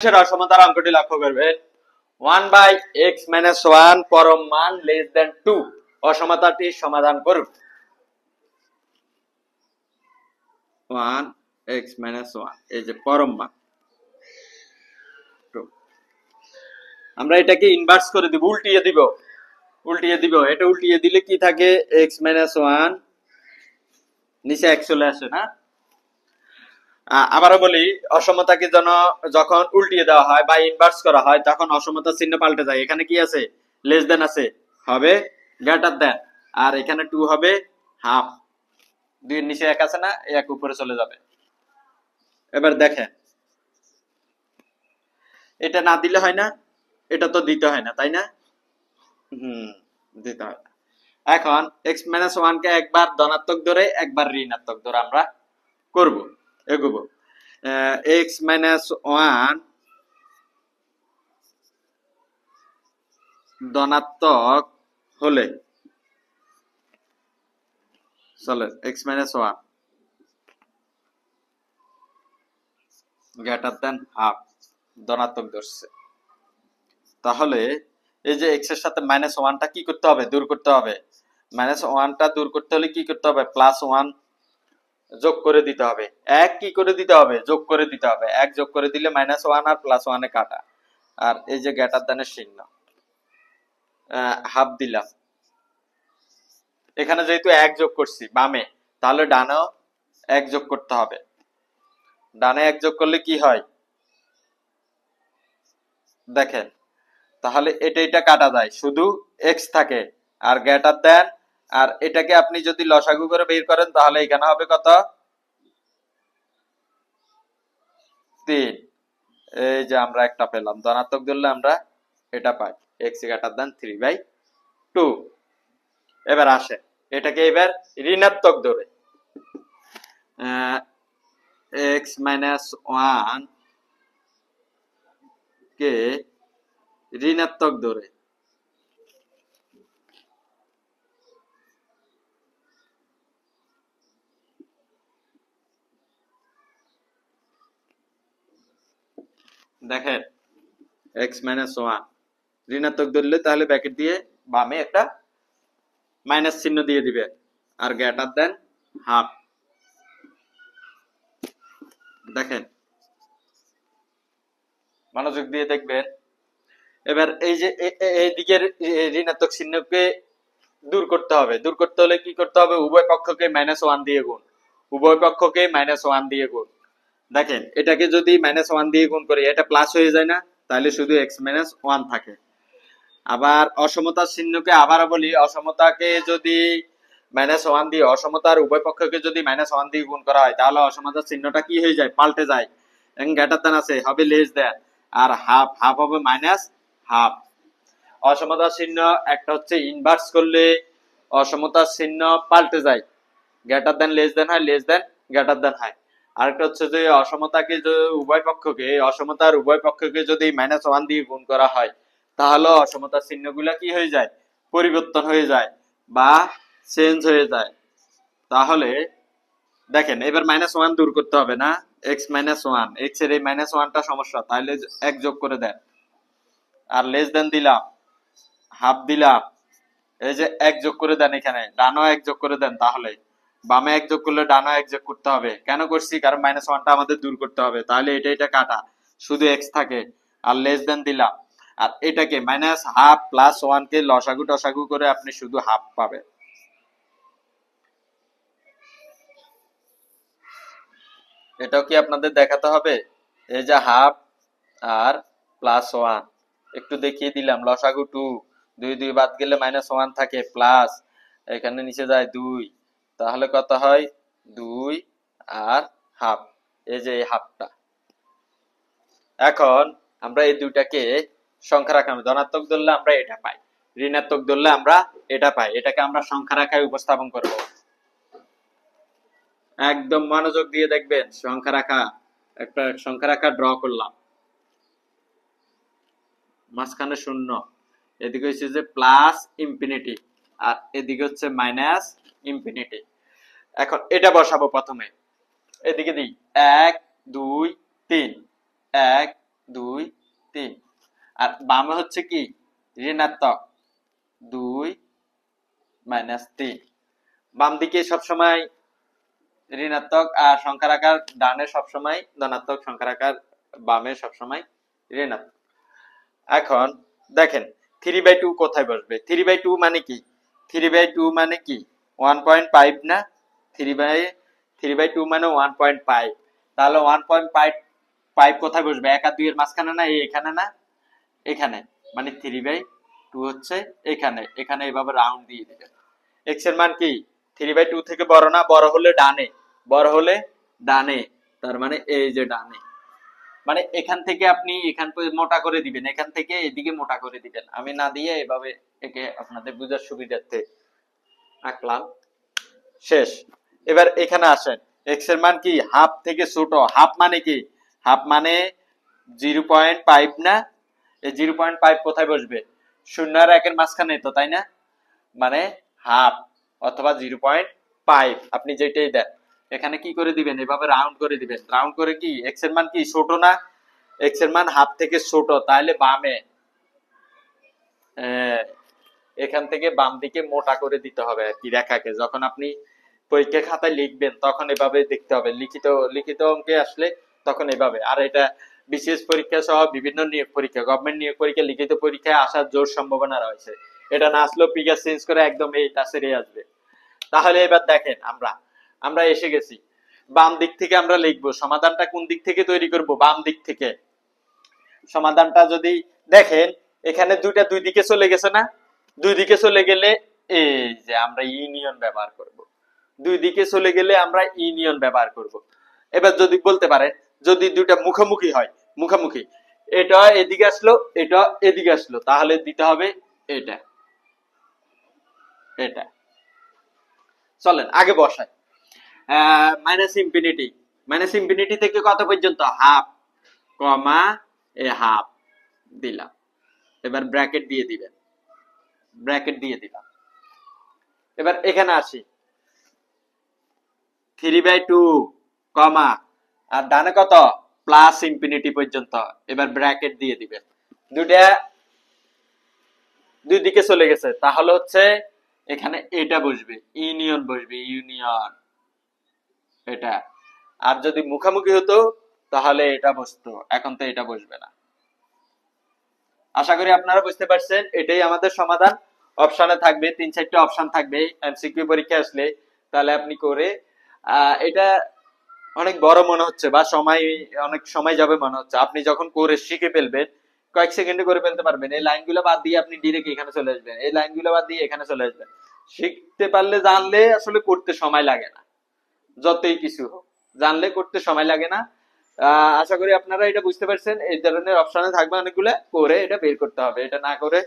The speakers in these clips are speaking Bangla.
অসমতার অঙ্কটি লক্ষ্য করবেন 1/x-1 পরম মান <2 অসমতাটি সমাধান করুন। 1x-1 এই যে পরম মান, আমরা এটাকে ইনভার্স করে দিব, উল্টিয়ে দিব। এটা উল্টিয়ে দিলে কি থাকে, x-1 নিচে x চলে আসে না। আবারও বলি, অসমতাকে যখন উল্টিয়ে দেওয়া হয় বা ইনভার্স করা হয় তখন অসমতার চিহ্ন পাল্টে যায়। এখানে কি আছে, লেস দেন আছে, হবে গ্রেটার দেন, আর এখানে 2 হবে হাফ। 2 এর নিচে 1 আছে না, 1 উপরে চলে যাবে। এবার দেখেন, এটা না দিলে হয় না, এটা তো দিতে হয় না, তাই না? দিতে হয় না। এখন x-1 কে একবার ধনাত্মক ধরে একবার ঋণাত্মক ধরে আমরা করব, এগোবো। x-1 ধনাত্মক হলে চলে x-1 গ্রেটার দেন হাফ ধনাত্মক ধরছে, তাহলে এই যে x এর সাথে -1টা কি করতে হবে, দূর করতে হবে। -1টা দূর করতে হলে কি করতে হবে, +1 যোগ করে দিতে হবে। 1 কি করে দিতে হবে, যোগ করে দিতে হবে। 1 যোগ করে দিলে -1 আর +1 এ কাটা, আর এই যে গ্রেটার দেনের চিহ্ন, হাফ দিলাম। এখানে যেহেতু 1 যোগ করছি বামে, তাহলে ডানেও 1 যোগ করতে হবে। ডানে 1 যোগ করলে কি হয় দেখেন, তাহলে এটা কাটা যায়, শুধু x থাকে আর গ্রেটার দেন। আর এটাকে আপনি যদি লসাগু করে বের করেন তাহলে এখানে হবে কত, 3। এই যে আমরা একটা পেলাম, ধনাত্মক ধরলে আমরা এটা পাই, x গ্রেটার দেন 3/2। এবার আসে এটাকে এবার ঋণাত্মক ধরে, x-1 কে ঋণাত্মক ধরে দেখেন, x-1 ঋণাত্মক ধরলে তাহলে ব্র্যাকেট দিয়ে বামে একটা মাইনাস চিহ্ন দিয়ে দিবে, আর গ্রেটার দেন হাফ। দেখেন, মনোযোগ দিয়ে দেখবেন। এবার এই যে এই দিকের ঋণাত্মক চিহ্নকে দূর করতে হবে। দূর করতে হলে কি করতে হবে, উভয় পক্ষকে -1 দিয়ে গুণ, উভয় পক্ষকে -1 দিয়ে গুণ। দেখেন, এটাকে যদি -1 দিয়ে গুণ করি এটা প্লাস হয়ে যায় না, তাহলে শুধু x-1 থাকে। আবার অসমতার চিহ্নকে আবারও বলি, অসমতাকে যদি -1 দিয়ে, অসমতার উভয় পক্ষকে যদি -1 দিয়ে গুণ করা হয় তাহলে অসমতার চিহ্নটা কি হয়ে যায়, পাল্টে যায়। গ্রেটার দেন আছে, হবে লেস দেন, আর হাফ হবে মাইনাস হাফ। অসমতার চিহ্ন একটা হচ্ছে ইনভার্স করলে অসমতার চিহ্ন পাল্টে যায়, গ্রেটার দেন লেস দেন হয়, লেস দেন গ্রেটার দেন হয়। আরেকটা হচ্ছে যে অসমতাকে উভয় পক্ষকে, অসমতার উভয় পক্ষকে যদি -1 দিয়ে গুণ করা হয় তাহলে অসমতার চিহ্নগুলা কি হয়ে যায়, পরিবর্তন হয়ে যায় বা চেঞ্জ হয়ে যায়। তাহলে দেখেন, এবার -1 দূর করতে হবে না, x-1, x এর এই -1টা সমস্যা, তাহলে 1 যোগ করে দেন, আর লেস দেন দিলাম, হাফ দিলাম। এই যে 1 যোগ করে দেন, এখানে ডানও 1 যোগ করে দেন, তাহলে বামে 1 যোগ করলে ডানও 1 যোগ করতে হবে। কেন করছি, কারণ -1টা আমাদের দূর করতে হবে, তাহলে এটা কাটা, শুধু x থাকে, আর লেস দেন দিলাম। আর এটাকে -হাফ +1 কে লসাগু টসাগু করে আপনি শুধু হাফ পাবেন। এটাও কি আপনাদের দেখাতে হবে, এই যে হাফ আর +1 একটু দেখিয়ে দিলাম, লসাগু 2, 2 2 বাদ গেলে -1 থাকে, প্লাস এখানে নিচে যায় 2, তাহলে কত হয় 2 আর হাফ, এই যে এই হাফটা। এখন আমরা এই দুইটাকে সংখ্যা রাখলাম, ধনাত্মক ধরলে আমরা এটা পাই, ঋণাত্মক ধরলে আমরা এটা পাই। এটাকে আমরা সংখ্যা রাখায় উপস্থাপন করব। একদম মনোযোগ দিয়ে দেখবেন, সংখ্যা রাখা, একটা সংখ্যা রাখা ড্র করলাম, মাঝখানে শূন্য, এদিকে হচ্ছে যে প্লাস ইনফিনিটি, আর এদিকে হচ্ছে মাইনাস ইনফিনিটি। এখন এটা বসাবো প্রথমে, এদিকে দিই 1 2 3, 1 2 3, আর বামে হচ্ছে কি ঋণাত্মক 2 -3। বাম দিকে সবসময় ঋণাত্মক আর সংখ্যার আকার ডানে সবসময় ধনাত্মক, সংখ্যার আকার বামে সবসময় ঋণাত্মক। এখন দেখেন 3/2 কোথায় বসবে? 3/2 মানে কি? 3/2 মানে কি 1.5 না? 3/2 মানে 1.5, তাহলে 1.5 কোথায় বসবে? 1 আর 2 এর মাঝখানে না, এখানে না, এখানে, মানে 3/2 হচ্ছে এখানে। এখানে এভাবে রাউন্ড দিয়ে দিবেন। x এর মান কি 3/2 থেকে বড় না? বড় হলে ডানে, বড় হলে ডানে, তার মানে এই যে ডানে, মানে এখান থেকে আপনি এখান মোটা করে দিবেন, এখান থেকে এদিকে মোটা করে দিবেন। আমি না দিয়ে এভাবে একে আপনাদের বোঝার সুবিধার্থে আঁকলাম, শেষ। এবার এখানে আসেন, x এর মান কি হাফ থেকে ছোট। হাফ মানে কি? হাফ মানে 0.5 না? এই 0.5 কোথায় বসবে? 0 আর 1 এর মাঝখানে তো, তাই না? মানে হাফ অথবা 0.5, আপনি যেটাই দেন এখানে কি করে দিবেন? এভাবে রাউন্ড করে দিবেন। রাউন্ড করে কি x এর মান কি ছোট না? x এর মান হাফ থেকে ছোট, তাহলে বামে এখান থেকে বাম দিকে মোটা করে দিতে হবে আর কি রেখাকে। যখন আপনি পরীক্ষা খাতায় লিখবেন তখন এভাবে দেখতে হবে, লিখিত অঙ্কে আসলে তখন এভাবে। আর এটা বিশেষ পরীক্ষা সহ বিভিন্ন নিয়োগ পরীক্ষা, গভর্নমেন্ট নিয়োগ পরীক্ষা, লিখিত পরীক্ষায় আসার জোর সম্ভাবনা রয়েছে। এটা না আসলেও ফিগার চেঞ্জ করে একদম এই টাসেরে আসবে। তাহলে এবার দেখেন, আমরা এসে গেছি বাম দিক থেকে। আমরা লিখবো সমাধানটা কোন দিক থেকে তৈরি করব? বাম দিক থেকে। সমাধানটা যদি দেখেন এখানে দুইটা দুই দিকে চলে গেছে না? দুই দিকে চলে গেলে এই যে আমরা ইউনিয়ন ব্যবহার করব। দুই দিকে চলে গেলে আমরা ইউনিয়ন ব্যবহার করব। এবার যদি বলতে পারেন যদি দুইটা মুখোমুখি হয়, মুখোমুখি, এটা এদিকে আসলো, এটা এদিকে আসলো, তাহলে দিতে হবে এটা, এটা। চলেন আগে বসাই। মাইনাস ইনফিনিটি, মাইনাস ইনফিনিটি থেকে কত পর্যন্ত? হাফ, কমা এ হাফ দিলাম। এবার ব্র্যাকেট দিয়ে দিবেন, ব্র্যাকেট দিয়ে দিলাম। এবার এখানে আসি 3/2 কমা আর ডানে কত? প্লাস ইনফিনিটি পর্যন্ত। এবার ব্র্যাকেট দিয়ে দিবেন। দুইটা দুই দিকে চলে গেছে, তাহলে হচ্ছে এখানে এটা বসবে, ইউনিয়ন বসবে, ইউনিয়ন এটা। আর যদি মুখামুখি হতো তাহলে এটা বসতো, এখন তো এটা বসবে না। আশা করি আপনারা বুঝতে পারছেন। এটাই আমাদের সমাধান। অপশনে থাকবে 3-4টা অপশন থাকবে এমসিকিউ পরীক্ষা আসলে, তাহলে আপনি করে এটা অনেক বড় মনে হচ্ছে বা অনেক সময় যাবে মনে হচ্ছে। আপনি যখন করে শিখে ফেলবেন কয়েক সেকেন্ডে করে ফেলতে পারবেন। এই লাইনগুলো বাদ দিয়ে আপনি ডিরেক্ট এখানে চলে আসবেন, এই লাইনগুলো বাদ দিয়ে এখানে চলে আসবেন। শিখতে পারলে, জানলে আসলে করতে সময় লাগে না। যতই কিছু হোক জানলে করতে সময় লাগে না। আশা করি আপনারা এটা বুঝতে পারছেন। এই ধরনের অপশনে থাকবে অনেকগুলো, করে এটা বের করতে হবে। এটা না করে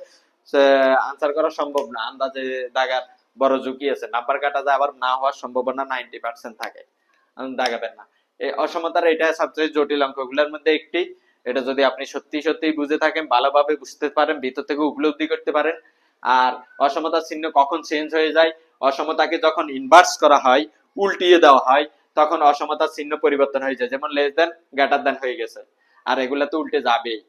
আনসার করা সম্ভব না। আন্দাজে দাগার বড় ঝুঁকি আছে, নাম্বার কাটা যায়, আবার না হওয়ার সম্ভাবনা 90% থাকে। দাগাবেন না। এই অসমতার এটা সবচেয়ে জটিল অঙ্কগুলোর মধ্যে একটি। এটা যদি আপনি সত্যি সত্যি বুঝে থাকেন, ভালোভাবে বুঝতে পারেন, ভিতর থেকে উপলব্ধি করতে পারেন। আর অসমতার চিহ্ন কখন চেঞ্জ হয়ে যায়? অসমতাকে যখন ইনভার্স করা হয়, উল্টিয়ে দেওয়া হয়, তখন অসমতার চিহ্ন পরিবর্তন হয়ে যায়। যেমন লেস দেন, গ্রেটার দেন হয়ে গেছে, আর এগুলা তো উল্টে যাবেই।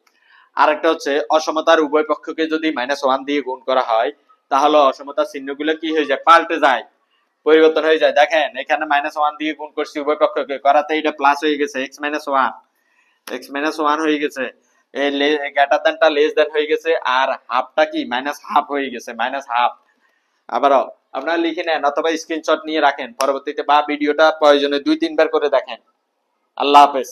আরেকটা হচ্ছে অসমতার উভয় পক্ষকে যদি -1 দিয়ে গুণ করা হয়, তাহলে অসমতার চিহ্নগুলো কি হয়ে যায়? পাল্টে যায়, পরিবর্তন হয়ে যায়। দেখেন এখানে -1 দিয়ে গুণ করছি উভয় পক্ষকে, করাতে এটা প্লাস হয়ে গেছে, x-1 হয়ে গেছে। এই গ্রেটার দেনটা লেস দেন হয়ে গেছে, আর হাফটা কি -1/2 হয়ে গেছে, -1/2। আবারও আপনারা লিখে নেন অথবা স্ক্রিনশট নিয়ে রাখেন পরবর্তীতে, বা ভিডিওটা প্রয়োজনে 2-3 বার করে দেখেন। আল্লাহ হাফেজ।